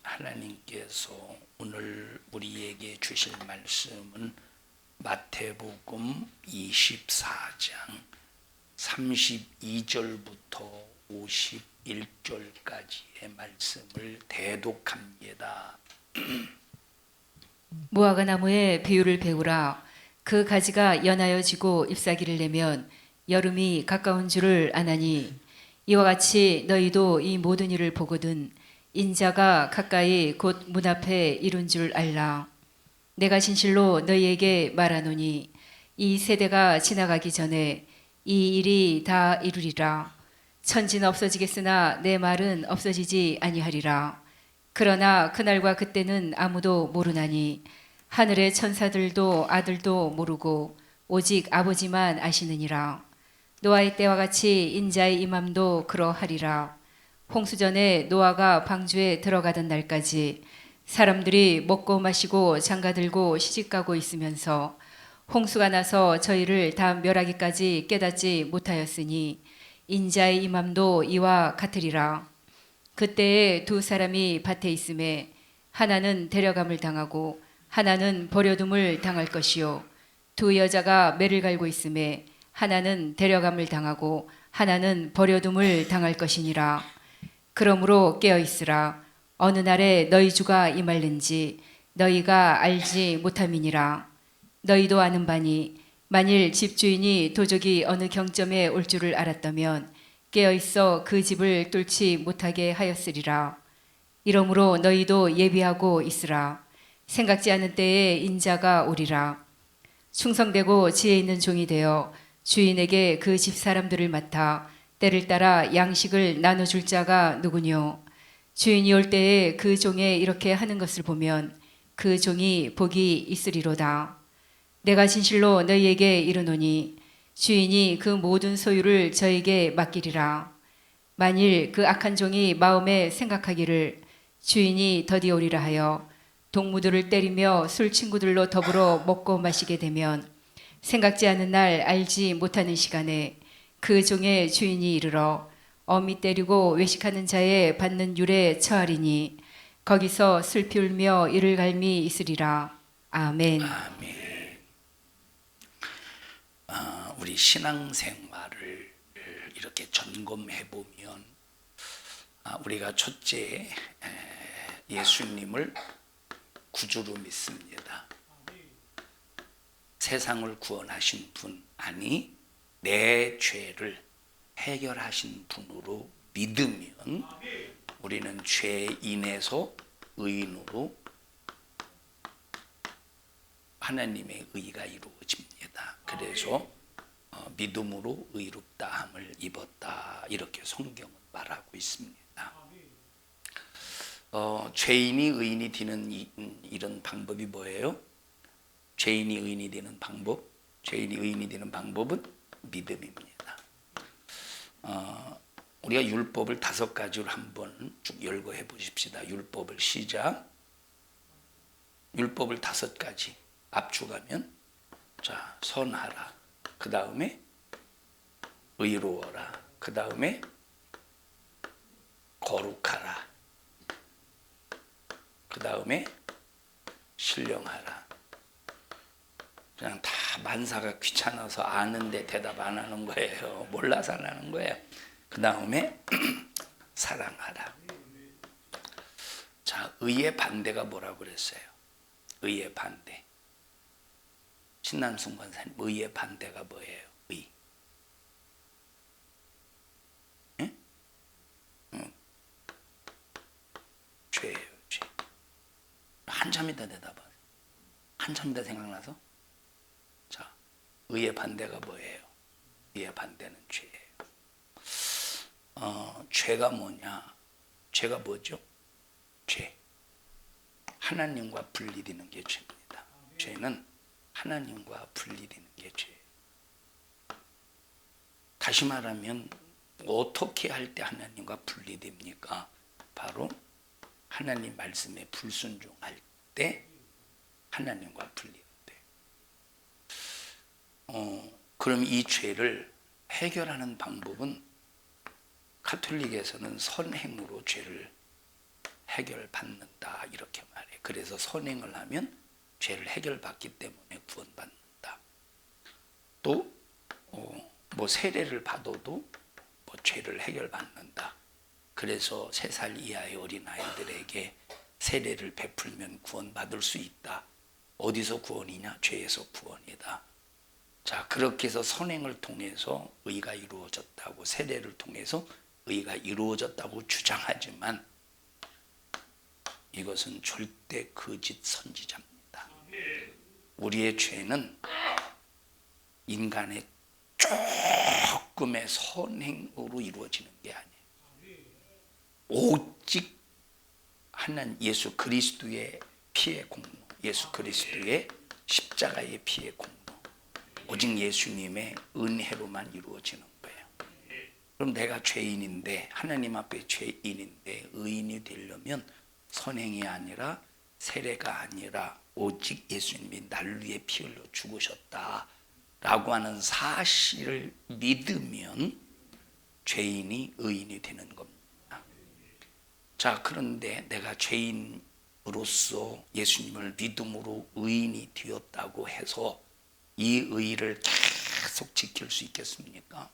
하나님께서 오늘 우리에게 주실 말씀은 마태복음 24장 32절부터 51절까지의 말씀을 대독합니다. 무화과 나무의 비유를 배우라. 그 가지가 연하여 지고 잎사귀를 내면 여름이 가까운 줄을 아나니, 이와 같이 너희도 이 모든 일을 보거든 인자가 가까이 곧 문 앞에 이룬 줄 알라. 내가 진실로 너희에게 말하노니 이 세대가 지나가기 전에 이 일이 다 이루리라. 천지는 없어지겠으나 내 말은 없어지지 아니하리라. 그러나 그날과 그때는 아무도 모르나니 하늘의 천사들도 아들도 모르고 오직 아버지만 아시느니라. 노아의 때와 같이 인자의 임함도 그러하리라. 홍수전에 노아가 방주에 들어가던 날까지 사람들이 먹고 마시고 장가들고 시집가고 있으면서 홍수가 나서 저희를 다 멸하기까지 깨닫지 못하였으니 인자의 임함도 이와 같으리라. 그때에 두 사람이 밭에 있음에 하나는 데려감을 당하고 하나는 버려둠을 당할 것이요, 두 여자가 매를 갈고 있음에 하나는 데려감을 당하고 하나는 버려둠을 당할 것이니라. 그러므로 깨어 있으라. 어느 날에 너희 주가 임할는지 너희가 알지 못함이니라. 너희도 아는 바니 만일 집주인이 도적이 어느 경점에 올 줄을 알았다면 깨어 있어 그 집을 뚫지 못하게 하였으리라. 이러므로 너희도 예비하고 있으라. 생각지 않은 때에 인자가 오리라. 충성되고 지혜 있는 종이 되어 주인에게 그 집 사람들을 맡아 때를 따라 양식을 나눠줄 자가 누구뇨? 주인이 올 때에 그 종에 이렇게 하는 것을 보면 그 종이 복이 있으리로다. 내가 진실로 너희에게 이르노니 주인이 그 모든 소유를 저에게 맡기리라. 만일 그 악한 종이 마음에 생각하기를 주인이 더디 오리라 하여 동무들을 때리며 술 친구들로 더불어 먹고 마시게 되면 생각지 않은 날 알지 못하는 시간에 그 종의 주인이 이르러 어미 때리고 외식하는 자의 받는 율에 처하리니 거기서 슬피 울며 이를 갈미 있으리라. 아멘. 아멘. 우리 신앙생활을 이렇게 점검해 보면 우리가 첫째 예수님을 구주로 믿습니다. 세상을 구원하신 분, 아니 내 죄를 해결하신 분으로 믿으면 우리는 죄인에서 의인으로 하나님의 의가 이루어집니다. 그래서 믿음으로 의롭다함을 입었다, 이렇게 성경은 말하고 있습니다. 죄인이 의인이 되는 이런 방법이 뭐예요? 죄인이 의인이 되는 방법, 죄인이 의인이 되는 방법은 믿음입니다. 우리가 율법을 5가지로 한번 쭉 열거해 보십시다. 율법을 시작. 율법을 5가지 압축하면, 자, 선하라, 그 다음에 의로워라, 그 다음에 거룩하라, 그 다음에 신령하라. 그냥 다 만사가 귀찮아서 아는데 대답 안 하는 거예요. 몰라서 안 하는 거예요. 그 다음에 사랑하라. 자, 의의 반대가 뭐라고 그랬어요? 의의 반대. 신남승 권사님, 의의 반대가 뭐예요? 의. 응? 죄예요, 죄. 한참 이따 대답하세요. 한참 이따 생각나서. 자, 의의 반대가 뭐예요? 의의 반대는 죄예요. 죄가 뭐냐? 죄가 뭐죠? 죄. 하나님과 분리되는 게 죄입니다. 죄는 하나님과 분리되는 게 죄예요. 다시 말하면 어떻게 할 때 하나님과 분리됩니까? 바로 하나님 말씀에 불순종할 때 하나님과 분리돼요. 그럼 이 죄를 해결하는 방법은, 가톨릭에서는 선행으로 죄를 해결받는다 이렇게 말해. 그래서 선행을 하면 죄를 해결받기 때문에 구원받는다. 또 뭐 세례를 받아도 뭐 죄를 해결받는다. 그래서 3살 이하의 어린아이들에게 세례를 베풀면 구원받을 수 있다. 어디서 구원이냐? 죄에서 구원이다. 자, 그렇게 해서 선행을 통해서 의가 이루어졌다고, 세례를 통해서 의가 이루어졌다고 주장하지만 이것은 절대 거짓 선지자입니다. 우리의 죄는 인간의 조금의 선행으로 이루어지는 게 아니에요. 오직 하나님 예수 그리스도의 피의 공로, 예수 그리스도의 십자가의 피의 공로, 오직 예수님의 은혜로만 이루어지는 거예요. 그럼 내가 죄인인데, 하나님 앞에 죄인인데 의인이 되려면 선행이 아니라 세례가 아니라 오직 예수님이 날 위해 피 흘려 죽으셨다라고 하는 사실을 믿으면 죄인이 의인이 되는 겁니다. 자, 그런데 내가 죄인으로서 예수님을 믿음으로 의인이 되었다고 해서 이 의를 계속 지킬 수 있겠습니까?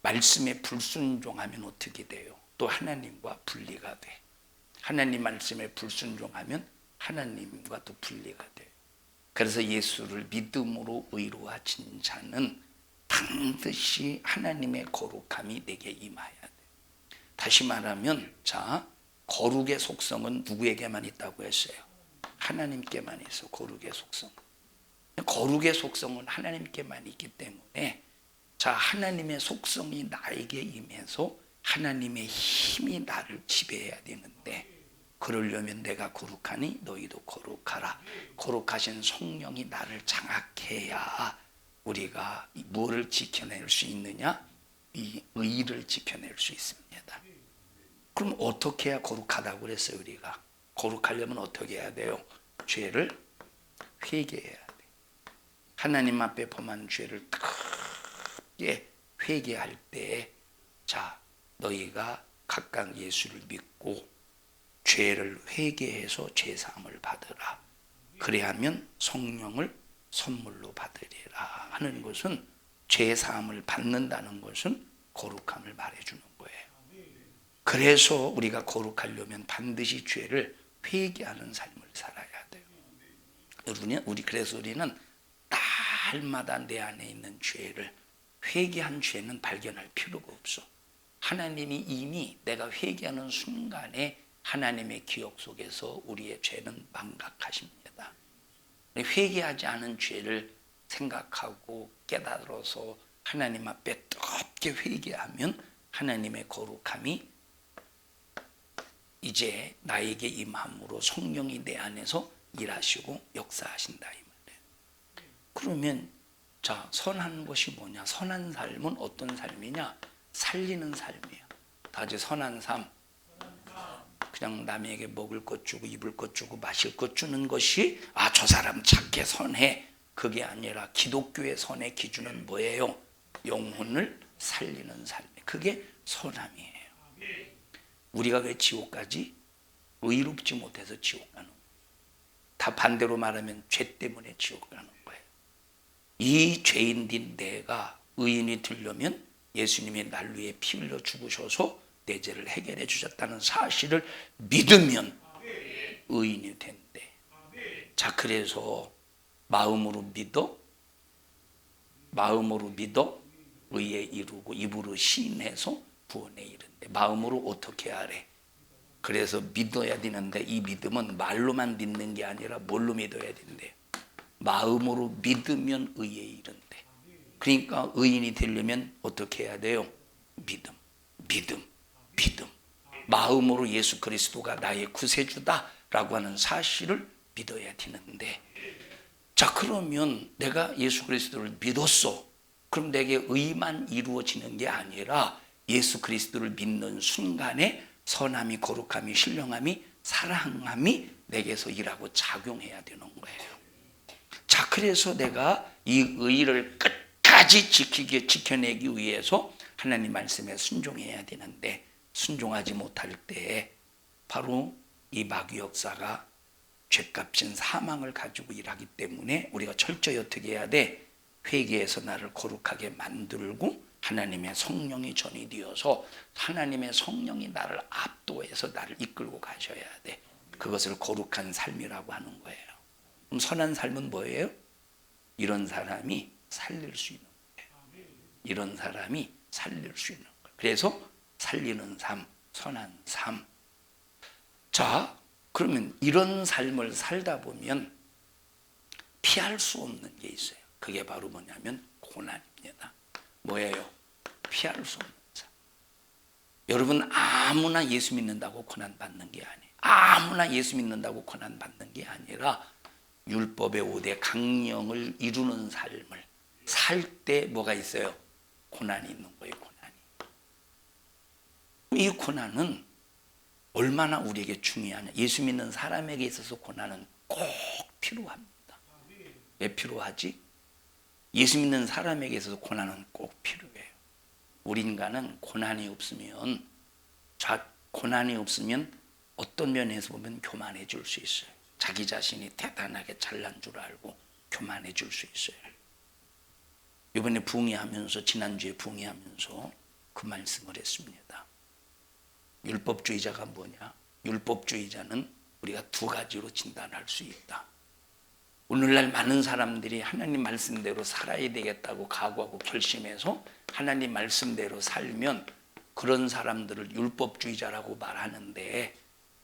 말씀에 불순종하면 어떻게 돼요? 또 하나님과 분리가 돼. 하나님 말씀에 불순종하면 하나님과 또 분리가 돼요. 그래서 예수를 믿음으로 의로워진 자는 반드시 하나님의 거룩함이 내게 임하여야 돼요. 다시 말하면, 자, 거룩의 속성은 누구에게만 있다고 했어요? 하나님께만 있어. 거룩의 속성. 거룩의 속성은 하나님께만 있기 때문에, 자, 하나님의 속성이 나에게 임해서 하나님의 힘이 나를 지배해야 되는데, 그러려면 내가 거룩하니 너희도 거룩하라. 거룩하신 성령이 나를 장악해야 우리가 무엇을 지켜낼 수 있느냐? 이 의를 지켜낼 수 있습니다. 그럼 어떻게 해야 거룩하다고 그랬어요? 우리가 거룩하려면 어떻게 해야 돼요? 죄를 회개해야 돼. 하나님 앞에 범한 죄를 크게 회개할 때, 자, 너희가 각각 예수를 믿고 죄를 회개해서 죄사함을 받으라. 그래야면 성령을 선물로 받으리라 하는 것은, 죄사함을 받는다는 것은 거룩함을 말해주는 거예요. 그래서 우리가 거룩하려면 반드시 죄를 회개하는 삶을 살아야 돼요. 그래서 우리는 날마다 내 안에 있는 죄를, 회개한 죄는 발견할 필요가 없어. 하나님이 이미 내가 회개하는 순간에 하나님의 기억 속에서 우리의 죄는 망각하십니다. 회개하지 않은 죄를 생각하고 깨달아서 하나님 앞에 뜨겁게 회개하면 하나님의 거룩함이 이제 나에게 임함으로 성령이 내 안에서 일하시고 역사하신다 이 말이에요. 그러면 자, 선한 것이 뭐냐? 선한 삶은 어떤 삶이냐? 살리는 삶이에요. 다시 선한 삶, 그냥 남에게 먹을 것 주고 입을 것 주고 마실 것 주는 것이 저 사람 착해 선해, 그게 아니라 기독교의 선의 기준은 뭐예요? 영혼을 살리는 삶. 그게 선함이에요. 우리가 왜 지옥 가지? 의롭지 못해서 지옥 가는 거예요. 다 반대로 말하면 죄 때문에 지옥 가는 거예요. 이 죄인인 내가 의인이 되려면 예수님이 날 위해 피 흘려 죽으셔서 내 죄를 해결해 주셨다는 사실을 믿으면 의인이 된대. 자, 그래서 마음으로 믿어 의에 이루고 입으로 시인해서 구원에 이른대. 마음으로 어떻게 하래? 그래서 믿어야 되는데 이 믿음은 말로만 믿는 게 아니라 뭘로 믿어야 된대? 마음으로 믿으면 의에 이른대. 그러니까 의인이 되려면 어떻게 해야 돼요? 믿음. 마음으로 예수 그리스도가 나의 구세주다라고 하는 사실을 믿어야 되는데, 자, 그러면 내가 예수 그리스도를 믿었어. 그럼 내게 의만 이루어지는 게 아니라 예수 그리스도를 믿는 순간에 선함이, 거룩함이, 신령함이, 사랑함이 내게서 일하고 작용해야 되는 거예요. 자, 그래서 내가 이 의를 끝까지 지켜내기 위해서 하나님 말씀에 순종해야 되는데, 순종하지 못할 때 바로 이 마귀 역사가 죄값인 사망을 가지고 일하기 때문에 우리가 철저히 어떻게 해야 돼? 회개해서 나를 거룩하게 만들고 하나님의 성령이 전이 되어서 하나님의 성령이 나를 압도해서 나를 이끌고 가셔야 돼. 그것을 거룩한 삶이라고 하는 거예요. 그럼 선한 삶은 뭐예요? 이런 사람이 살릴 수 있는 거예요. 이런 사람이 살릴 수 있는 거예요. 그래서 살리는 삶, 선한 삶. 자, 그러면 이런 삶을 살다 보면 피할 수 없는 게 있어요. 그게 바로 뭐냐면 고난입니다. 뭐예요? 피할 수 없는 삶. 여러분, 아무나 예수 믿는다고 고난 받는 게 아니에요. 아무나 예수 믿는다고 고난 받는 게 아니라 율법의 5대 강령을 이루는 삶을 살 때 뭐가 있어요? 고난이 있는 거예요. 고난이. 이 고난은 얼마나 우리에게 중요하냐. 예수 믿는 사람에게 있어서 고난은 꼭 필요합니다. 왜 필요하지? 예수 믿는 사람에게 있어서 고난은 꼭 필요해요. 우리 인간은 고난이 없으면 어떤 면에서 보면 교만해질 수 있어요. 자기 자신이 대단하게 잘난 줄 알고 교만해질 수 있어요. 이번에 부흥회하면서 지난주에 부흥회하면서 그 말씀을 했습니다. 율법주의자가 뭐냐? 율법주의자는 우리가 두 가지로 진단할 수 있다. 오늘날 많은 사람들이 하나님 말씀대로 살아야 되겠다고 각오하고 결심해서 하나님 말씀대로 살면 그런 사람들을 율법주의자라고 말하는데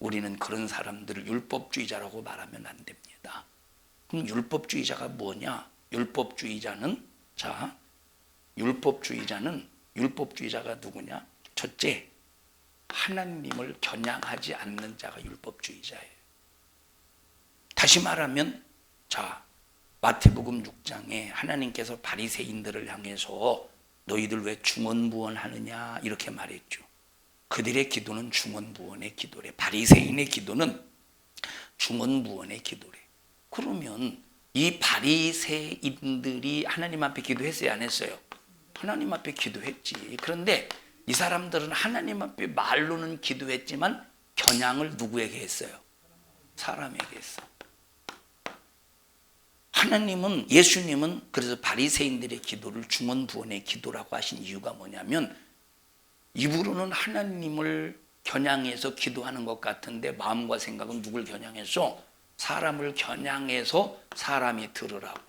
우리는 그런 사람들을 율법주의자라고 말하면 안 됩니다. 그럼 율법주의자가 뭐냐? 율법주의자가 누구냐? 첫째, 하나님을 겨냥하지 않는 자가 율법주의자예요. 다시 말하면 마태복음 6장에 하나님께서 바리새인들을 향해서 너희들 왜 중언부언하느냐 이렇게 말했죠. 그들의 기도는 중언부언의 기도래. 바리새인의 기도는 중언부언의 기도래. 그러면 이 바리새인들이 하나님 앞에 기도했어요, 안 했어요? 하나님 앞에 기도했지. 그런데 이 사람들은 하나님 앞에 말로는 기도했지만 겨냥을 누구에게 했어요? 사람에게 했어. 예수님은 그래서 바리새인들의 기도를 중언부언의 기도라고 하신 이유가 뭐냐면 입으로는 하나님을 겨냥해서 기도하는 것 같은데 마음과 생각은 누굴 겨냥해서? 사람을 겨냥해서 사람이 들으라고.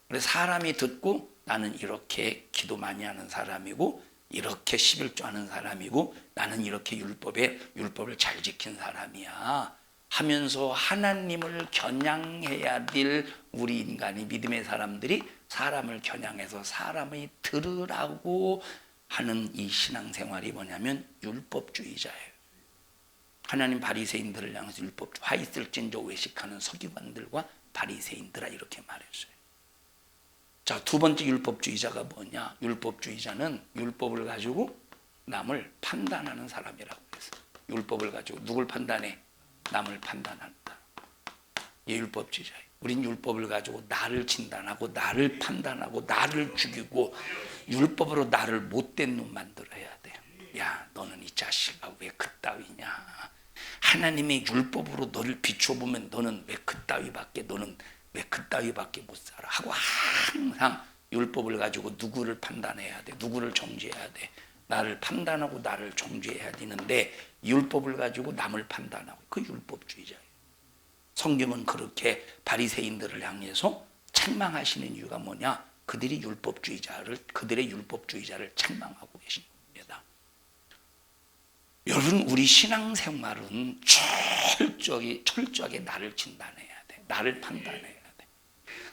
그래서 사람이 듣고 나는 이렇게 기도 많이 하는 사람이고 이렇게 11조 하는 사람이고 나는 이렇게 율법을 잘 지킨 사람이야 하면서 하나님을 겨냥해야 될 우리 인간이 믿음의 사람들이 사람을 겨냥해서 사람이 들으라고 하는 이 신앙생활이 뭐냐면 율법주의자예요. 하나님 바리새인들을 향해서 화 있을진저 외식하는 서기관들과 바리새인들아 이렇게 말했어요. 자, 두 번째 율법주의자가 뭐냐? 율법주의자는 율법을 가지고 남을 판단하는 사람이라고 했어요. 율법을 가지고 누굴 판단해? 남을 판단한다. 이 율법주의자예요. 우린 율법을 가지고 나를 진단하고 나를 판단하고 나를 죽이고 율법으로 나를 못된 놈 만들어야 돼요. 야, 너는 이 자식아 왜 그따위냐? 하나님의 율법으로 너를 비춰보면 너는 왜 그따위밖에 못 살아? 하고 항상 율법을 가지고 누구를 판단해야 돼? 누구를 정죄해야 돼? 나를 판단하고 나를 정죄해야 되는데 율법을 가지고 남을 판단하고 그 율법주의자예요. 성경은 그렇게 바리새인들을 향해서 책망하시는 이유가 뭐냐? 그들의 율법주의자를 책망하고 계신 겁니다. 여러분, 우리 신앙생활은 철저하게 나를 진단해야 돼. 나를 판단해야 돼.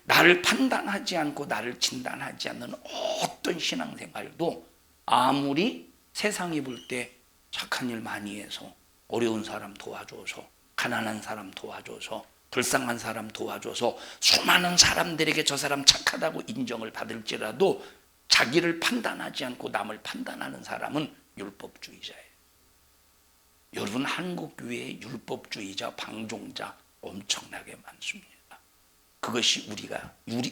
나를 판단하지 않고 나를 진단하지 않는 어떤 신앙생활도 아무리 세상이 볼 때 착한 일 많이 해서 어려운 사람 도와줘서 가난한 사람 도와줘서 불쌍한 사람 도와줘서 수많은 사람들에게 저 사람 착하다고 인정을 받을지라도 자기를 판단하지 않고 남을 판단하는 사람은 율법주의자예요. 여러분, 한국교회에 율법주의자, 방종자 엄청나게 많습니다. 그것이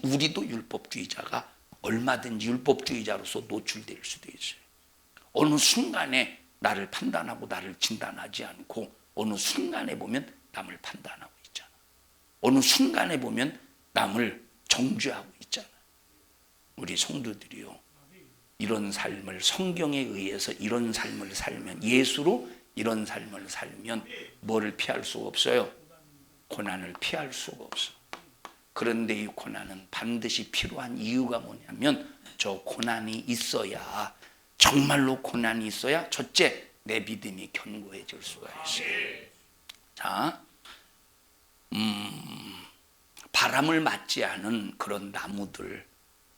우리도 율법주의자가 얼마든지 율법주의자로서 노출될 수도 있어요. 어느 순간에 나를 판단하고 나를 진단하지 않고 어느 순간에 보면 남을 판단하고 있잖아. 어느 순간에 보면 남을 정죄하고 있잖아. 우리 성도들이요, 이런 삶을 성경에 의해서 이런 삶을 살면, 예수로 이런 삶을 살면 뭐를 피할 수가 없어요? 고난을 피할 수가 없어. 그런데 이 고난은 반드시 필요한 이유가 뭐냐면, 저 고난이 있어야, 정말로 고난이 있어야 첫째, 내 믿음이 견고해질 수가 있어요. 자, 바람을 맞지 않은 그런 나무들,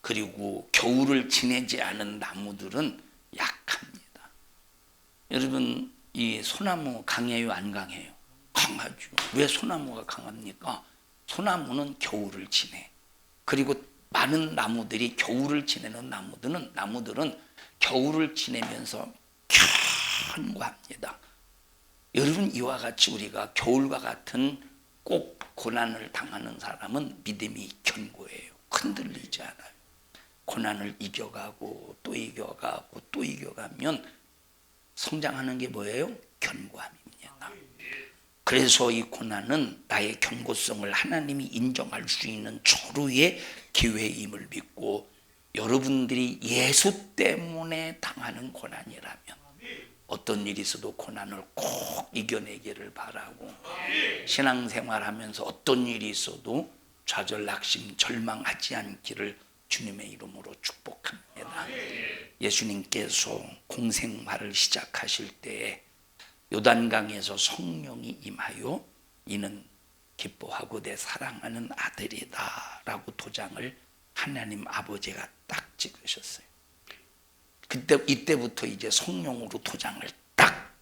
그리고 겨울을 지내지 않은 나무들은 약합니다. 여러분, 이 소나무 강해요, 안 강해요? 강하죠. 왜 소나무가 강합니까? 소나무는 겨울을 지내. 그리고 많은 나무들이 겨울을 지내는 나무들은 겨울을 지내면서 견고합니다. 여러분, 이와 같이 우리가 겨울과 같은 꼭 고난을 당하는 사람은 믿음이 견고해요. 흔들리지 않아요. 고난을 이겨가고 또 이겨가고 또 이겨가면 성장하는 게 뭐예요? 견고함입니다. 그래서 이 고난은 나의 견고성을 하나님이 인정할 수 있는 절호의 기회임을 믿고, 여러분들이 예수 때문에 당하는 고난이라면 어떤 일이 있어도 고난을 꼭 이겨내기를 바라고, 신앙생활하면서 어떤 일이 있어도 좌절, 낙심, 절망하지 않기를 주님의 이름으로 축복합니다. 예수님께서 공생활을 시작하실 때에 요단강에서 성령이 임하여 이는 기뻐하고 내 사랑하는 아들이다 라고 도장을 하나님 아버지가 딱 찍으셨어요. 이때부터 이제 성령으로 도장을 딱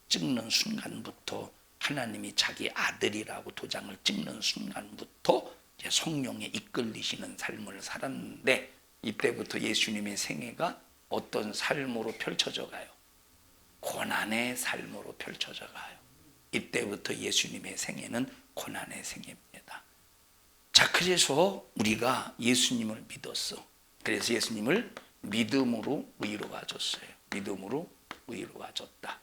찍는 순간부터, 하나님이 자기 아들이라고 도장을 찍는 순간부터 이제 성령에 이끌리시는 삶을 살았는데, 이때부터 예수님의 생애가 어떤 삶으로 펼쳐져 가요? 고난의 삶으로 펼쳐져 가요. 이때부터 예수님의 생애는 고난의 생애입니다. 자, 그래서 우리가 예수님을 믿었어. 그래서 예수님을 믿음으로 의로워졌어요. 믿음으로 의로워졌다.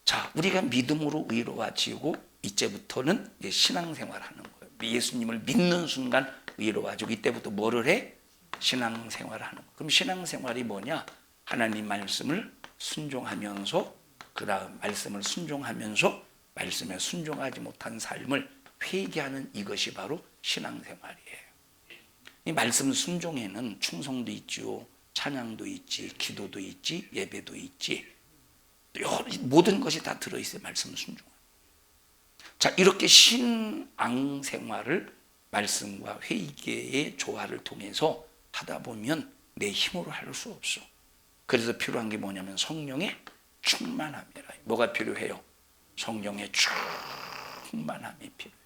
자, 우리가 믿음으로 의로워지고 이제부터는 신앙생활하는 거예요. 예수님을 믿는 순간 의로워지고, 이때부터 뭐를 해? 신앙생활하는 거예요. 그럼 신앙생활이 뭐냐? 하나님 말씀을 순종하면서, 그 다음 말씀을 순종하면서 말씀에 순종하지 못한 삶을 회개하는, 이것이 바로 신앙생활이에요. 이 말씀 순종에는 충성도 있지요, 찬양도 있지, 기도도 있지, 예배도 있지, 모든 것이 다 들어있어요. 말씀 순종. 자, 이렇게 신앙생활을 말씀과 회개의 조화를 통해서 하다 보면 내 힘으로 할 수 없어. 그래서 필요한 게 뭐냐면 성령의 충만함이라. 뭐가 필요해요? 성령의 충만함이 필요해요.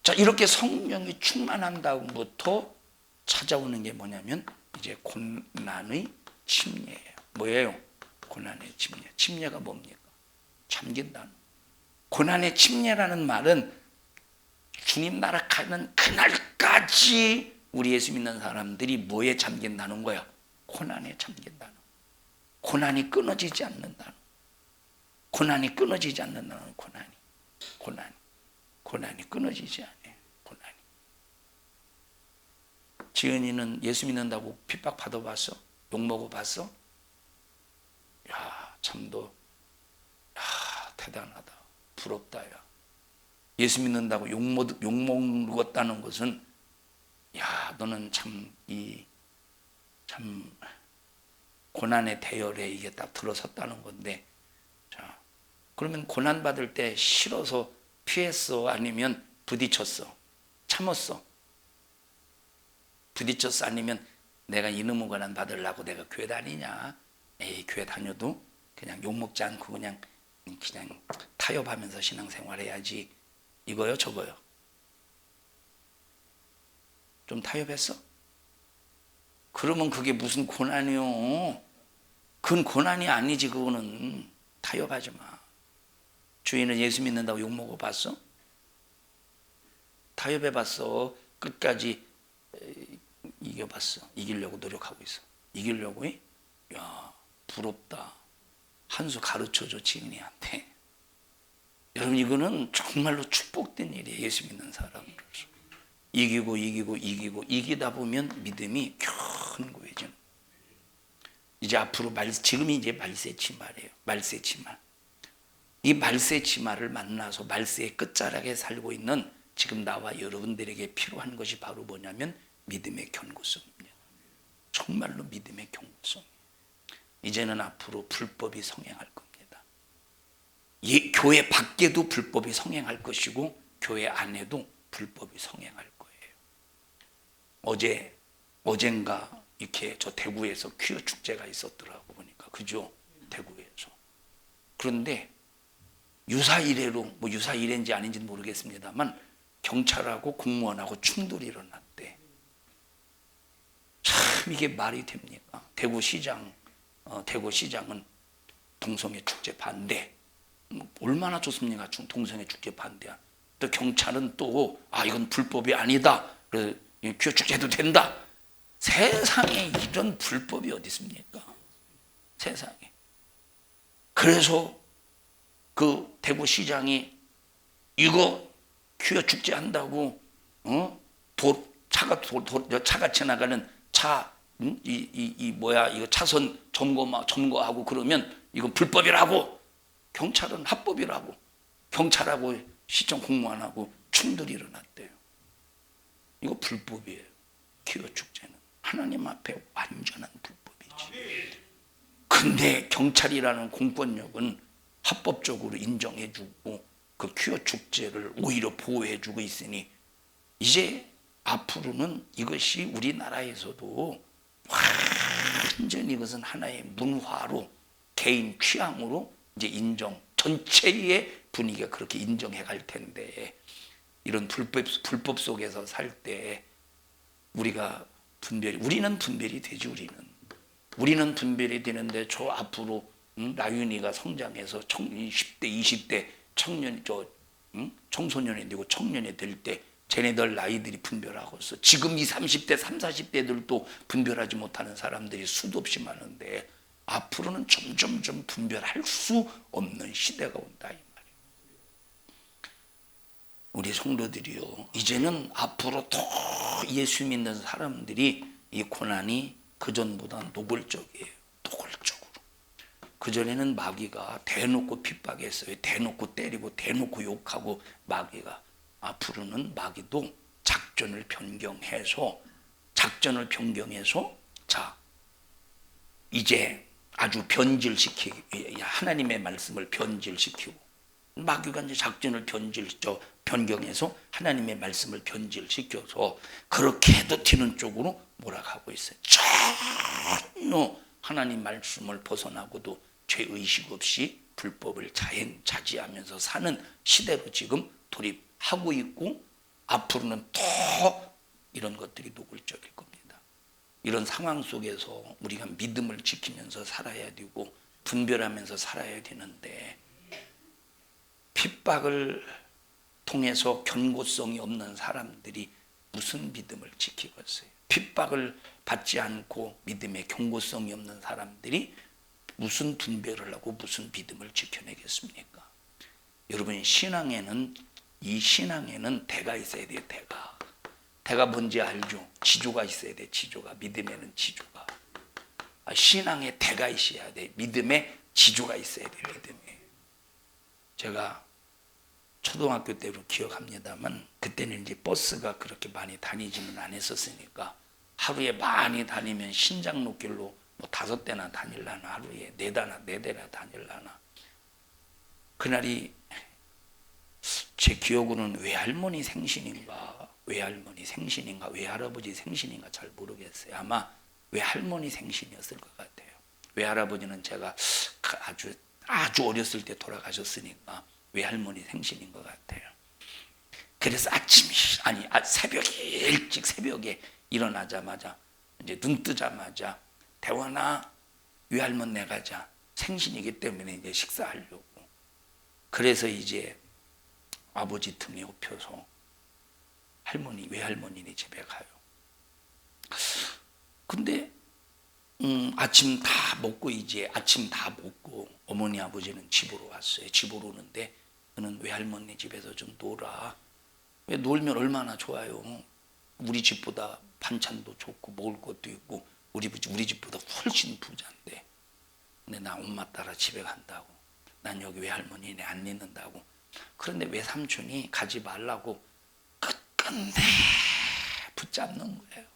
자, 이렇게 성령이 충만한 다음부터 찾아오는 게 뭐냐면 이제 고난의 침례예요. 뭐예요? 고난의 침례. 침례가 뭡니까? 잠긴다는. 고난의 침례라는 말은 주님 나라 가는 그날까지 우리 예수 믿는 사람들이 뭐에 잠긴다는 거야? 고난에 잠긴다는. 고난이 끊어지지 않는다는. 고난이 끊어지지 않는다는. 고난이 끊어지지 않아요. 고난이. 지은이는 예수 믿는다고 핍박 받아봤어? 욕먹어봤어? 야, 참 너, 야, 대단하다. 부럽다. 야. 예수 믿는다고 욕먹었다는 것은, 야, 너는 참 고난의 대열에 이게 딱 들어섰다는 건데, 자, 그러면 고난 받을 때 싫어서 피했어? 아니면 부딪혔어? 참았어? 부딪혔어? 아니면 내가 이놈의 고난 받으려고 내가 교회 다니냐? 에이, 교회 다녀도 그냥 욕먹지 않고 그냥 타협하면서 신앙생활 해야지, 이거요 저거요? 좀 타협했어? 그러면 그게 무슨 고난이요? 그건 고난이 아니지. 그거는 타협하지 마. 주인은 예수 믿는다고 욕먹어봤어? 타협해봤어? 끝까지 이겨봤어? 이기려고 노력하고 있어. 이기려고 해? 야, 부럽다. 한 수 가르쳐줘, 지은이한테. 여러분 이거는 정말로 축복된 일이에요. 예수 믿는 사람으로서 이기고 이기다 보면 믿음이 견고해지는. 이제 앞으로 지금이 이제 말세치마래요. 말세치마. 이 말세치마를 만나서 말세의 끝자락에 살고 있는 지금 나와 여러분들에게 필요한 것이 바로 뭐냐면 믿음의 견고성입니다. 정말로 믿음의 견고성. 이제는 앞으로 불법이 성행할 겁니다. 이 교회 밖에도 불법이 성행할 것이고 교회 안에도 불법이 성행할 거예요. 어젠가 이렇게 저 대구에서 퀴어 축제가 있었더라고 보니까, 그죠? 대구에서. 그런데 유사 이래로, 뭐 유사 이래인지 아닌지는 모르겠습니다만 경찰하고 공무원하고 충돌이 일어났대. 참 이게 말이 됩니까? 대구시장은 동성애 축제 반대. 얼마나 좋습니까? 동성애 축제 반대야. 또 경찰은 또 이건 불법이 아니다. 그래서 퀴어 축제도 된다. 세상에 이런 불법이 어디 있습니까? 세상에. 그래서 그 대구시장이 이거 퀴어 축제 한다고 차가 지나가는 이거 차선 점거하고 그러면 이건 불법이라고, 경찰은 합법이라고, 경찰하고 시청 공무원하고 충돌이 일어났대요. 이거 불법이에요. 퀴어 축제는 하나님 앞에 완전한 불법이지. 근데 경찰이라는 공권력은 합법적으로 인정해주고 그 퀴어 축제를 오히려 보호해주고 있으니 이제 앞으로는 이것이 우리나라에서도 완전히 이것은 하나의 문화로, 개인 취향으로 이제 전체의 분위기가 그렇게 인정해 갈 텐데, 이런 불법 속에서 살 때 우리는 분별이 되지. 우리는 분별이 되는데 저 앞으로 나윤이가 성장해서 10대 20대 청소년이 되고 청년이 될 때 쟤네들 나이들이 분별하고서 지금 20, 30대 30, 40대들도 분별하지 못하는 사람들이 수도 없이 많은데 앞으로는 점점 분별할 수 없는 시대가 온다 이 말이에요. 우리 성도들이요, 이제는 앞으로 더 예수 믿는 사람들이 이 고난이 그전보다 노골적이에요. 노골적으로. 그전에는 마귀가 대놓고 핍박했어요. 대놓고 때리고 대놓고 욕하고, 마귀가 앞으로는 마귀도 작전을 변경해서 자 이제 아주 하나님의 말씀을 변질시키고, 마귀가 이제 작전을 변경해서 하나님의 말씀을 변질시켜서 그렇게 해도 튀는 쪽으로 몰아가고 있어요. 전혀 하나님 말씀을 벗어나고도 죄의식 없이 불법을 자지하면서 사는 시대로 지금 돌입하고 있고, 앞으로는 더 이런 것들이 노골적일 겁니다. 이런 상황 속에서 우리가 믿음을 지키면서 살아야 되고 분별하면서 살아야 되는데, 핍박을 통해서 견고성이 없는 사람들이 무슨 믿음을 지키겠어요? 핍박을 받지 않고 믿음의 견고성이 없는 사람들이 무슨 분별을 하고 무슨 믿음을 지켜내겠습니까? 여러분, 이 신앙에는 대가 있어야 돼요. 대가 뭔지 알죠? 지조가 있어야 돼. 지조가. 믿음에는 지조가. 신앙에 대가 있어야 돼. 믿음에 지조가 있어야 돼. 믿음에. 제가 초등학교 때로 기억합니다만, 그때는 이제 버스가 그렇게 많이 다니지는 않았었으니까 하루에 많이 다니면 신장로길로 뭐 5대나 다닐라나, 하루에 4대나 다닐라나. 그날이 제 기억으로는 외할머니 생신인가 외할아버지 생신인가 잘 모르겠어요. 아마 외할머니 생신이었을 것 같아요. 외할아버지는 제가 아주 어렸을 때 돌아가셨으니까 외할머니 생신인 것 같아요. 그래서 새벽에 일어나자마자, 이제 눈 뜨자마자, 대원아, 외할머니 가자. 생신이기 때문에 이제 식사하려고. 그래서 이제 아버지 등에 업혀서 외할머니네 집에 가요. 근데 아침 다 먹고 어머니 아버지는 집으로 왔어요. 집으로 오는데 너는 외할머니 집에서 좀 놀아. 왜 놀면 얼마나 좋아요. 우리 집보다 반찬도 좋고 먹을 것도 있고 우리 집보다 훨씬 부자인데. 근데 나 엄마 따라 집에 간다고. 난 여기 외할머니네 안 있는다고. 그런데 외삼촌이 가지 말라고 끝끝내 붙잡는 거예요.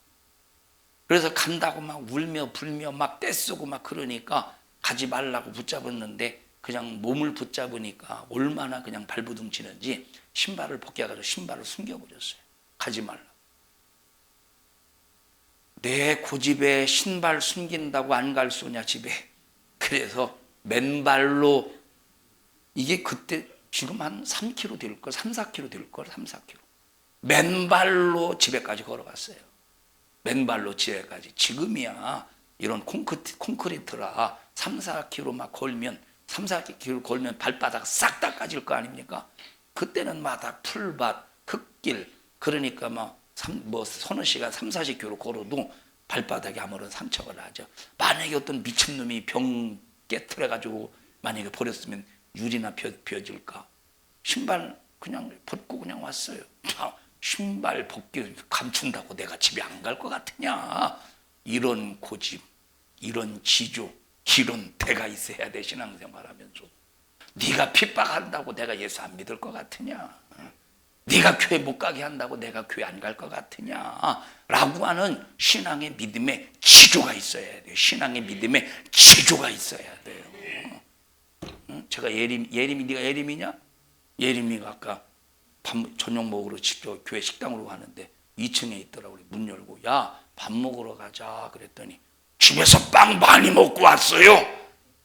그래서 간다고 막 울며 불며 막 떼쓰고 막 그러니까 가지 말라고 붙잡았는데 그냥 몸을 붙잡으니까 얼마나 그냥 발부둥 치는지 신발을 벗겨가지고 신발을 숨겨버렸어요. 가지 말라고. 내 고집에 신발 숨긴다고 안 갈 수냐 집에. 그래서 맨발로 이게 그때 지금 한 3km 될걸 3, 4km 될걸 3, 4km 맨발로 집에까지 걸어갔어요. 맨발로 집에까지. 지금이야 이런 콘크리트라 3, 4km 막 걸면 3, 4km 걸면 발바닥 싹 닦아질 거 아닙니까? 그때는 마다 풀밭 흙길 그러니까 막 서너 시간 3, 40km 걸어도 발바닥에 아무런 상처가 나죠. 만약에 어떤 미친놈이 병 깨트려가지고 만약에 버렸으면 유리나 벼질까? 신발 그냥 벗고 그냥 왔어요. 신발 벗기 감춘다고 내가 집에 안 갈 것 같으냐? 이런 고집, 이런 지조, 이런 대가 있어야 돼 신앙생활하면서. 네가 핍박한다고 내가 예수 안 믿을 것 같으냐? 네가 교회 못 가게 한다고 내가 교회 안 갈 것 같으냐? 라고 하는 신앙의 믿음의 지조가 있어야 돼요. 신앙의 믿음의 지조가 있어야 돼요. 제가 네가 예림이냐? 예림이가 아까 저녁 먹으러 직접 교회 식당으로 가는데 2층에 있더라고. 문 열고 야 밥 먹으러 가자 그랬더니 집에서 빵 많이 먹고 왔어요.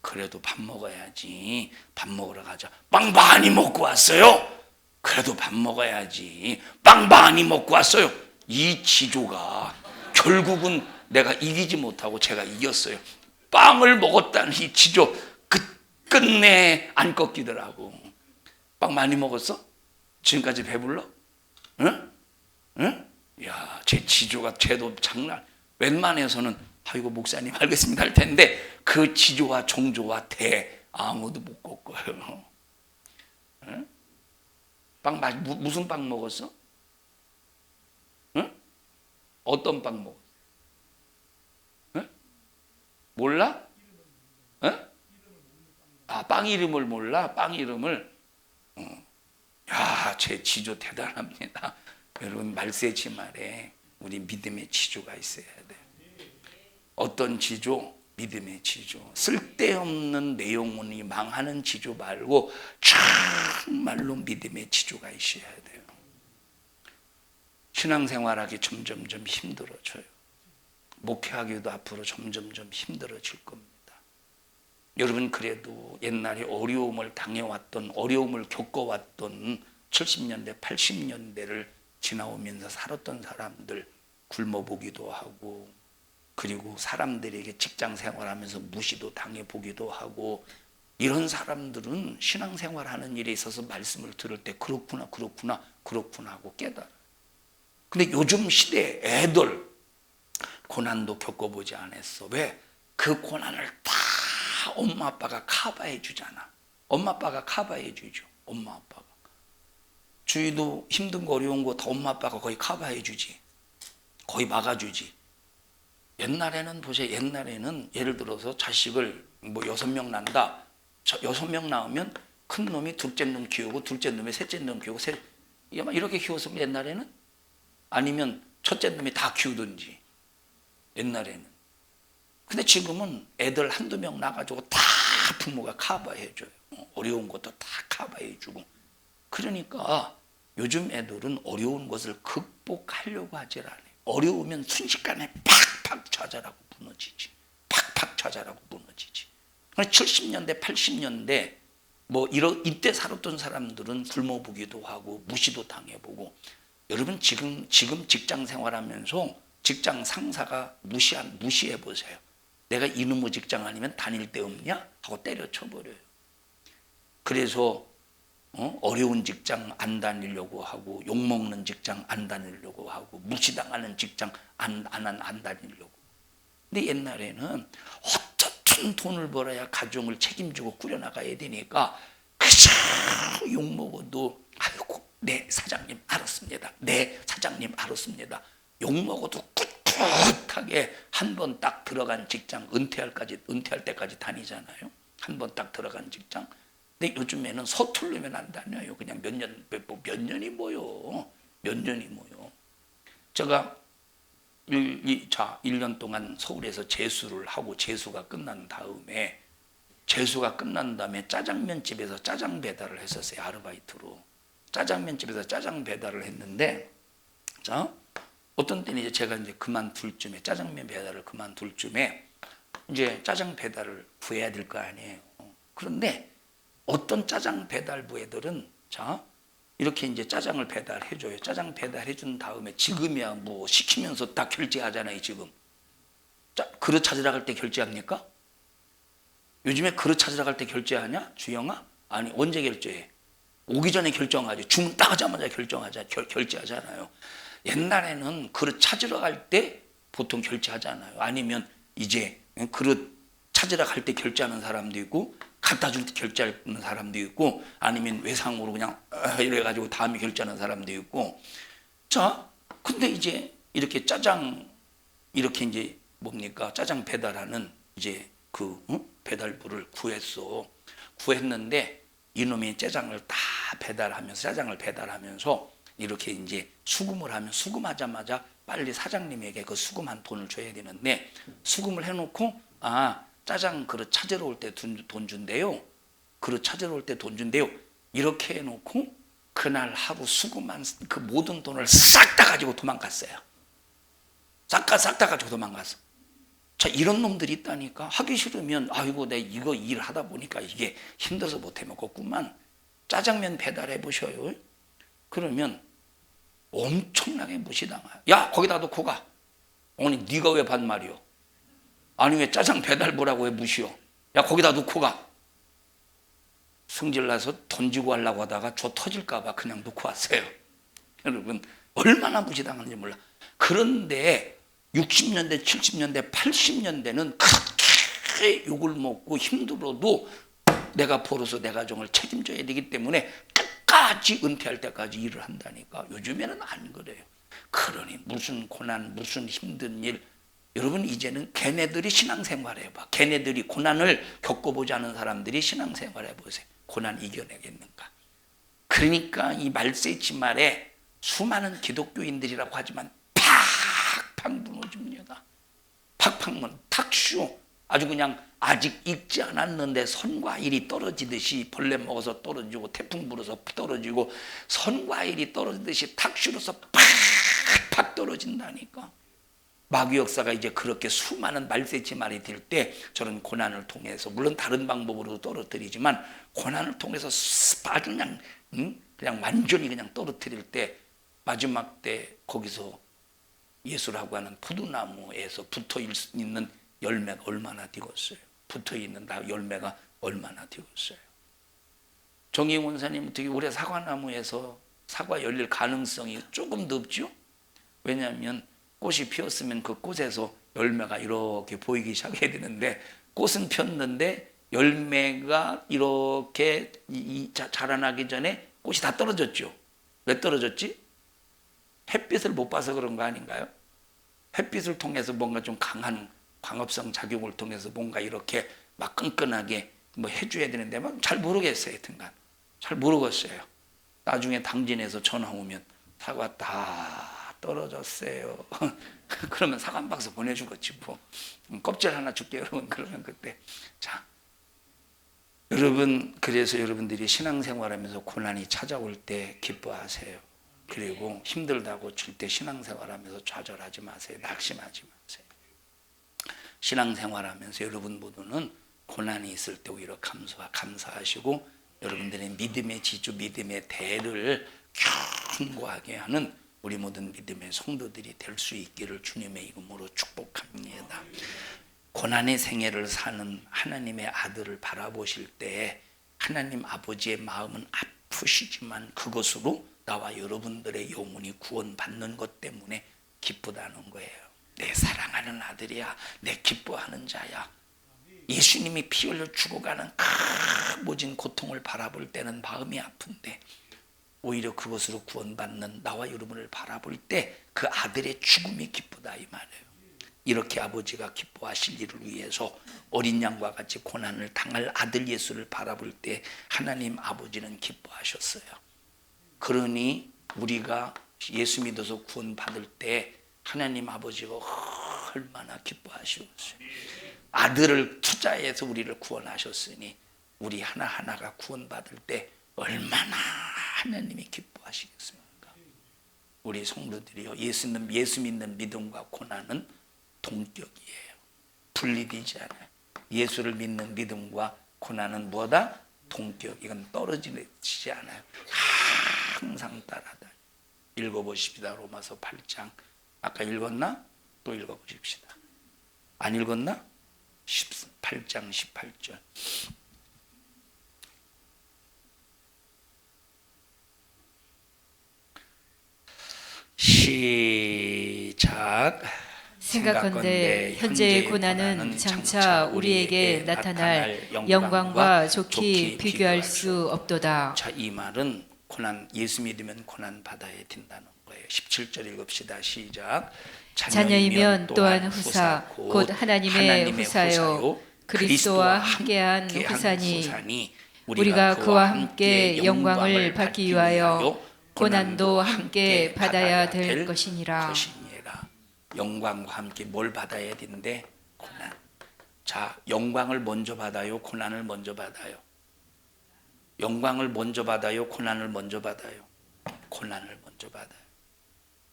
그래도 밥 먹어야지. 밥 먹으러 가자. 빵 많이 먹고 왔어요. 그래도 밥 먹어야지. 빵 많이 먹고 왔어요. 이 지조가 결국은 내가 이기지 못하고 제가 이겼어요. 빵을 먹었다는 이 지조 끝내 안 꺾이더라고. 빵 많이 먹었어? 지금까지 배불러? 응? 응? 야, 제 지조가 쟤도 장난. 웬만해서는 아이고 목사님 알겠습니다 할 텐데 그 지조와 종조와 대 아무도 못 꺾어요. 응? 무슨 빵 먹었어? 응? 어떤 빵 먹었어? 응? 몰라? 응? 빵 이름을 몰라? 빵 이름을? 야, 제 지조 대단합니다. 여러분 말세지 말에 우리 믿음의 지조가 있어야 돼. 어떤 지조? 믿음의 지조. 쓸데없는 내용이 망하는 지조 말고 정말로 믿음의 지조가 있어야 돼요. 신앙생활하기 점점점 힘들어져요. 목회하기도 앞으로 점점점 힘들어질 겁니다. 여러분 그래도 옛날에 어려움을 당해왔던 어려움을 겪어왔던 70년대 80년대를 지나오면서 살았던 사람들 굶어보기도 하고 그리고 사람들에게 직장 생활하면서 무시도 당해보기도 하고 이런 사람들은 신앙생활하는 일에 있어서 말씀을 들을 때 그렇구나 하고 깨달아요. 근데 요즘 시대 애들 고난도 겪어보지 않았어. 왜? 그 고난을 다 엄마 아빠가 커버해 주잖아. 엄마 아빠가 커버해 주죠. 엄마 아빠가. 주위도 힘든 거 어려운 거 다 엄마 아빠가 거의 커버해 주지. 거의 막아주지. 옛날에는 보세요. 옛날에는 예를 들어서 자식을 6명 난다. 6명 낳으면 큰 놈이 둘째 놈 키우고 둘째 놈이 셋째 놈 키우고 이렇게 키웠으면 옛날에는 아니면 첫째 놈이 다 키우든지 옛날에는. 근데 지금은 애들 한두 명 나가지고 다 부모가 커버해줘요. 어려운 것도 다 커버해주고. 그러니까 요즘 애들은 어려운 것을 극복하려고 하질 않아요. 어려우면 순식간에 팍팍 좌절하고 무너지지. 팍팍 좌절하고 무너지지. 70년대 80년대 이때 살았던 사람들은 굶어보기도 하고 무시도 당해보고. 여러분 지금 직장 생활하면서 직장 상사가 무시해 보세요. 내가 이놈의 직장 아니면 다닐 데 없냐? 하고 때려쳐버려요. 그래서 어려운 직장 안 다니려고 하고 욕먹는 직장 안 다니려고 하고 무시당하는 직장 안 다니려고. 근데 옛날에는 어떻든 돈을 벌어야 가정을 책임지고 꾸려나가야 되니까 그저 욕먹어도 아이고 네 사장님 알았습니다. 네 사장님 알았습니다. 욕먹어도 꿋꿋하게 한 번 딱 들어간 직장 은퇴할 때까지 다니잖아요. 한 번 딱 들어간 직장. 근데 요즘에는 서투르면 안 다녀요. 그냥 몇 년이 뭐요. 몇 년이 뭐요. 제가 1년 동안 서울에서 재수를 하고 재수가 끝난 다음에 짜장면집에서 짜장 배달을 했었어요. 아르바이트로. 짜장면집에서 짜장 배달을 했는데 자 어떤 때는 이제 제가 이제 짜장면 배달을 그만둘 쯤에 이제 짜장 배달을 구해야 될 거 아니에요. 그런데 어떤 짜장 배달부 애들은 자 이렇게 이제 짜장을 배달해줘요. 짜장 배달해준 다음에 지금이야 뭐 시키면서 다 결제하잖아요. 지금 그릇 찾으러 갈 때 결제합니까? 요즘에 그릇 찾으러 갈 때 결제하냐? 주영아? 아니 언제 결제해? 오기 전에 결정하지. 주문 딱 하자마자 결제하잖아요. 옛날에는 그릇 찾으러 갈 때 보통 결제하잖아요. 아니면 이제 그릇 찾으러 갈 때 결제하는 사람도 있고 갖다 줄 때 결제하는 사람도 있고 아니면 외상으로 그냥 이래가지고 다음에 결제하는 사람도 있고 자 근데 이제 이렇게 짜장 이렇게 이제 뭡니까 짜장 배달하는 이제 그 배달부를 구했는데 이놈이 짜장을 배달하면서 이렇게 이제 수금을 하면 수금하자마자 빨리 사장님에게 그 수금한 돈을 줘야 되는데 수금을 해놓고 짜장 그릇 찾으러 올 때 돈 준대요. 그릇 찾으러 올 때 돈 준대요. 이렇게 해놓고 그날 하루 수금한 그 모든 돈을 싹 다 가지고 도망갔어요. 싹 다 가지고 도망갔어. 자 이런 놈들이 있다니까. 하기 싫으면 아이고 내가 이거 일하다 보니까 이게 힘들어서 못 해먹었구만. 짜장면 배달해 보셔요. 그러면 엄청나게 무시당해요. 야 거기다 놓고 가. 아니 네가 왜 반말이요? 아니 왜 짜장 배달부라고 왜 무시요? 야 거기다 놓고 가. 승질나서 던지고 하려고 하다가 저 터질까 봐 그냥 놓고 왔어요. 여러분 얼마나 무시당하는지 몰라. 그런데 60년대 70년대 80년대는 그렇게 욕을 먹고 힘들어도 내가 벌어서 내 가정을 책임져야 되기 때문에 끝까지 은퇴할 때까지 일을 한다니까. 요즘에는 안 그래요. 그러니 무슨 고난 무슨 힘든 일 여러분 이제는 걔네들이 신앙생활 해봐. 걔네들이 고난을 겪어보지 않은 사람들이 신앙생활 해보세요. 고난 이겨내겠는가. 그러니까 이 말세치 말에 수많은 기독교인들이라고 하지만 팍팍 무너집니다. 탁쇼 아주 그냥 아직 익지 않았는데 선과일이 떨어지듯이 벌레 먹어서 떨어지고 태풍 불어서 떨어지고 선과일이 떨어지듯이 탁쇼로서 팍팍 떨어진다니까. 마귀 역사가 이제 그렇게 수많은 말세치 말이 될 때 저는 고난을 통해서 물론 다른 방법으로도 떨어뜨리지만 고난을 통해서 아주 그냥 완전히 그냥 떨어뜨릴 때 마지막 때 거기서 예수라고 하는 포도나무에서 붙어 있는 열매가 얼마나 되겠어요. 붙어 있는 열매가 얼마나 되겠어요. 정의용 원사님 되게 올해 사과나무에서 사과 열릴 가능성이 조금 높죠. 왜냐하면 꽃이 피었으면 그 꽃에서 열매가 이렇게 보이기 시작해야 되는데 꽃은 폈는데 열매가 이렇게 자라나기 전에 꽃이 다 떨어졌죠. 왜 떨어졌지? 햇빛을 못 봐서 그런 거 아닌가요? 햇빛을 통해서 뭔가 좀 강한 광합성 작용을 통해서 뭔가 이렇게 막 끈끈하게 뭐 해줘야 되는데 막 잘 모르겠어요. 하여튼간 잘 모르겠어요. 나중에 당진에서 전화 오면 사과 다 떨어졌어요. 그러면 사과 한 박스 보내주겠지 뭐. 껍질 하나 줄게요 여러분. 그러면 그때 자 여러분 그래서 여러분들이 신앙생활하면서 고난이 찾아올 때 기뻐하세요. 그리고 힘들다고 줄 때 신앙생활하면서 좌절하지 마세요. 낙심하지 마세요. 신앙생활하면서 여러분 모두는 고난이 있을 때 오히려 감사하시고 여러분들의 믿음의 지주 믿음의 대를 견고하게 하는 우리 모든 믿음의 성도들이 될 수 있기를 주님의 이름으로 축복합니다. 고난의 생애를 사는 하나님의 아들을 바라보실 때 하나님 아버지의 마음은 아프시지만 그것으로 나와 여러분들의 영혼이 구원받는 것 때문에 기쁘다는 거예요. 내 사랑하는 아들이야. 내 기뻐하는 자야. 예수님이 피 흘려 죽어가는 모진 고통을 바라볼 때는 마음이 아픈데 오히려 그것으로 구원받는 나와 여러분을 바라볼 때 그 아들의 죽음이 기쁘다 이 말이에요. 이렇게 아버지가 기뻐하실 일을 위해서 어린 양과 같이 고난을 당할 아들 예수를 바라볼 때 하나님 아버지는 기뻐하셨어요. 그러니 우리가 예수 믿어서 구원받을 때 하나님 아버지가 얼마나 기뻐하시겠어요. 아들을 투자해서 우리를 구원하셨으니 우리 하나하나가 구원받을 때 얼마나 하나님이 기뻐하시겠습니까? 우리 성도들이요, 예수 믿는 믿음과 고난은 동격이에요. 분리되지 않아요. 예수를 믿는 믿음과 고난은 뭐다? 동격. 이건 떨어지지 않아요. 항상 따라다. 읽어보십시다. 로마서 8장. 아까 읽었나? 또 읽어보십시다. 안 읽었나? 8장 18절. 시작. 생각건대 현재의 고난은 장차 우리에게 나타날 영광과 좋게 비교할 수 없도다. 자, 이 말은 고난, 예수 믿으면 고난 받아야 된다는 거예요. 17절 읽읍시다. 시작. 자녀이면 또한 후사 곧 하나님의 후사요 그리스도와 함께한 후사니 우리가 그와 함께 영광을 받기 위하여 고난도 함께 받아야 될 것이니라. 영광과 함께 뭘 받아야 되는데? 고난. 자, 영광을 먼저 받아요? 고난을 먼저 받아요? 영광을 먼저 받아요? 고난을 먼저 받아요? 고난을 먼저 받아요.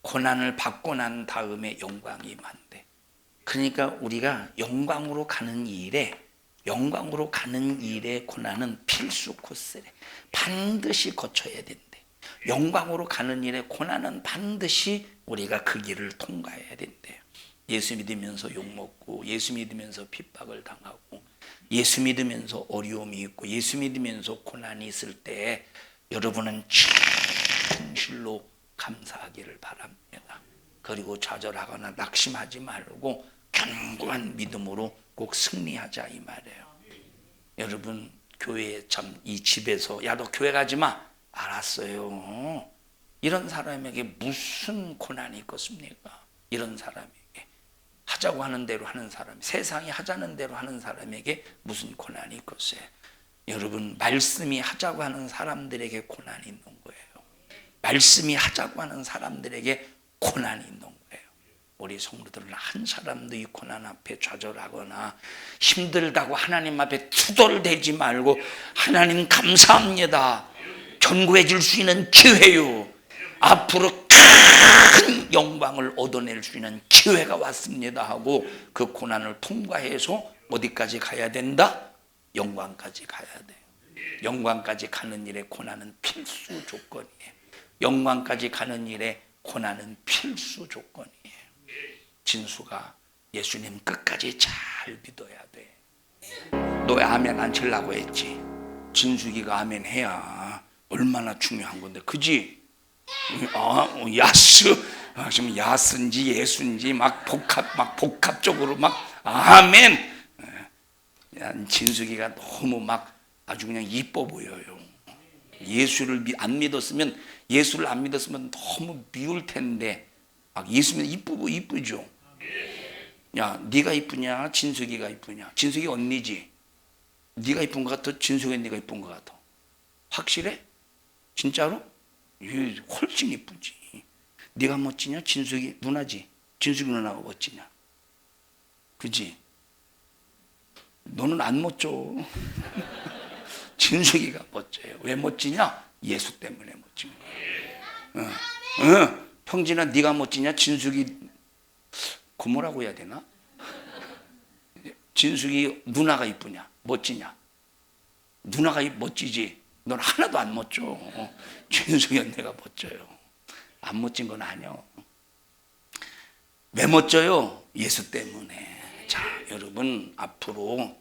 고난을 받고 난 다음에 영광이 임한대. 그러니까 우리가 영광으로 가는 일에 고난은 필수 코스래. 반드시 거쳐야 된대. 영광으로 가는 일에 고난은 반드시 우리가 그 길을 통과해야 된대요. 예수 믿으면서 욕먹고, 예수 믿으면서 핍박을 당하고, 예수 믿으면서 어려움이 있고, 예수 믿으면서 고난이 있을 때 여러분은 진실로 감사하기를 바랍니다. 그리고 좌절하거나 낙심하지 말고 견고한 믿음으로 꼭 승리하자 이 말이에요. 여러분, 교회에 참 이 집에서 야 너 교회 가지 마. 알았어요. 이런 사람에게 무슨 고난이 있겠습니까? 이런 사람에게 하자고 하는 대로 하는 사람, 세상이 하자는 대로 하는 사람에게 무슨 고난이 있겠어요? 여러분, 말씀이 하자고 하는 사람들에게 고난이 있는 거예요. 말씀이 하자고 하는 사람들에게 고난이 있는 거예요. 우리 성도들은 한 사람도 이 고난 앞에 좌절하거나 힘들다고 하나님 앞에 투덜대지 말고 하나님 감사합니다. 견고해 줄 수 있는 기회요. 앞으로 큰 영광을 얻어낼 수 있는 기회가 왔습니다 하고 그 고난을 통과해서 어디까지 가야 된다? 영광까지 가야 돼요. 영광까지 가는 일에 고난은 필수 조건이에요. 영광까지 가는 일에 고난은 필수 조건이에요. 진수가 예수님 끝까지 잘 믿어야 돼. 너 왜 아멘 안 칠라고 했지? 진숙이가 아멘 해야 얼마나 중요한 건데, 그지? 야스, 지금 야스인지 예수인지 막 복합적으로 막 아멘. 진숙이가 너무 막 아주 그냥 이뻐 보여요. 예수를 안 믿었으면 너무 미울 텐데 막 예수면 이쁘죠. 야, 네가 이쁘냐? 진숙이가 이쁘냐? 진숙이 언니지. 네가 이쁜 것 같아? 진숙이 언니가 이쁜 것 같아? 확실해? 진짜로? 훨씬 이쁘지. 네가 멋지냐? 진숙이 누나지. 진숙이 누나가 멋지냐? 그지? 너는 안 멋져. 진숙이가 멋져요. 왜 멋지냐? 예수 때문에 멋진 거야. 형진아, 네가 멋지냐? 진숙이 고모라고 해야 되나? 진숙이 누나가 이쁘냐? 멋지냐? 누나가 멋지지. 넌 하나도 안 멋져. 진숙이 언니가 멋져요. 안 멋진 건 아니야. 왜 멋져요? 예수 때문에. 자, 여러분, 앞으로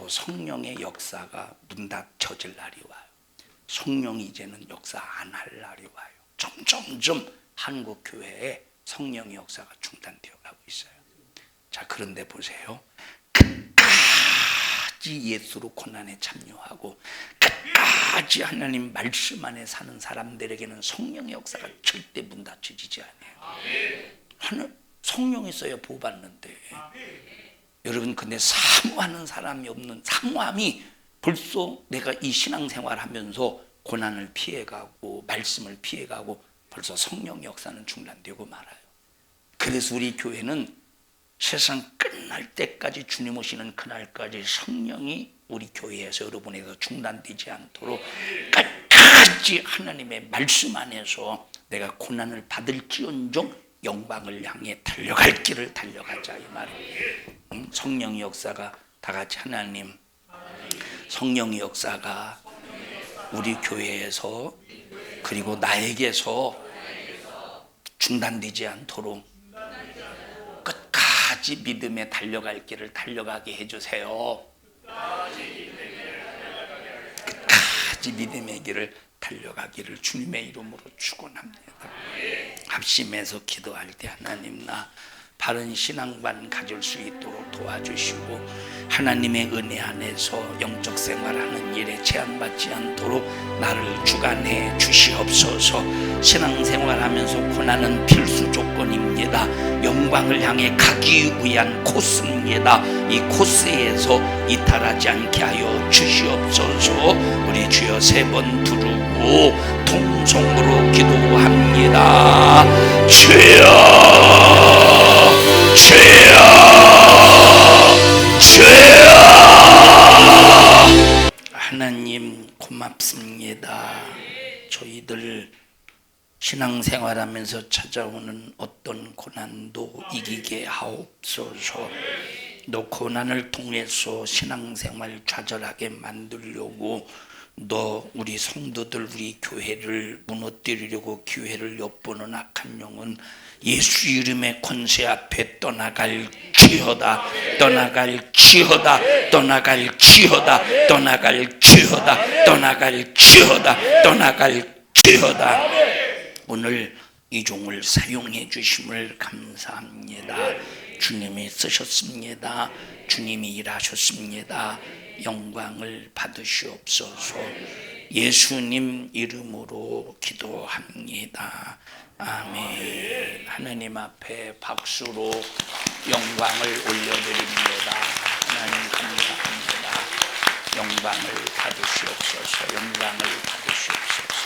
성령의 역사가 문 닫혀질 날이 와요. 성령이 이제는 역사 안 할 날이 와요. 점점 한국 성령의 역사가 중단되어 가고 있어요. 자, 그런데 보세요. 끝까지 예수로 고난에 참여하고 끝까지 하나님 말씀 안에 사는 사람들에게는 성령의 역사가 절대 문 닫혀지지 않아요. 성령이 있어야 보 받는데 여러분, 근데 사모하는 사람이 없는, 사모함이 벌써 내가 이 신앙생활 하면서 고난을 피해가고 말씀을 피해가고 벌써 성령의 역사는 중단되고 말아요. 그래서 우리 교회는 세상 끝날 때까지, 주님 오시는 그날까지 성령이 우리 교회에서 여러분에게서 중단되지 않도록 끝까지 하나님의 말씀 안에서 내가 고난을 받을지언정 영광을 향해 달려갈 길을 달려가자, 이 말이에요. 성령의 역사가 다 같이 하나님, 성령의 역사가 우리 교회에서 그리고 나에게서 중단되지 않도록 끝까지 믿음에 달려갈 길을 달려가게 해주세요. 끝까지 믿음의 길을 달려가기를 주님의 이름으로 축원합니다. 합심해서 기도할 때 하나님, 나 바른 신앙관 가질 수 있도록 도와주시고 하나님의 은혜 안에서 영적 생활하는 일에 제한받지 않도록 나를 주관해 주시옵소서. 신앙생활하면서 고난은 필수 조건입니다. 영광을 향해 가기 위한 코스입니다. 이 코스에서 이탈하지 않게 하여 주시옵소서. 우리 주여 세 번 부르고 통성으로 기도합니다. 주여, 주여, 주여. 하나님 고맙습니다. 저희들 신앙생활하면서 찾아오는 어떤 고난도 이기게 하옵소서. 너 고난을 통해서 신앙생활 좌절하게 만들려고 너 우리 성도들, 우리 교회를 무너뜨리려고 기회를 엿보는 악한 영은 예수 이름의 권세 앞에 떠나갈지어다, 떠나갈지어다, 떠나갈지어다, 떠나갈지어다, 떠나갈지어다, 떠나갈지어다. 오늘 이 종을 사용해 주심을 감사합니다. 주님이 쓰셨습니다. 주님이 일하셨습니다. 영광을 받으시옵소서. 예수님 이름으로 기도합니다. 아멘. 하나님 앞에 박수로 영광을 올려드립니다. 하나님 감사합니다. 영광을 받으시옵소서. 영광을 받으시옵소서.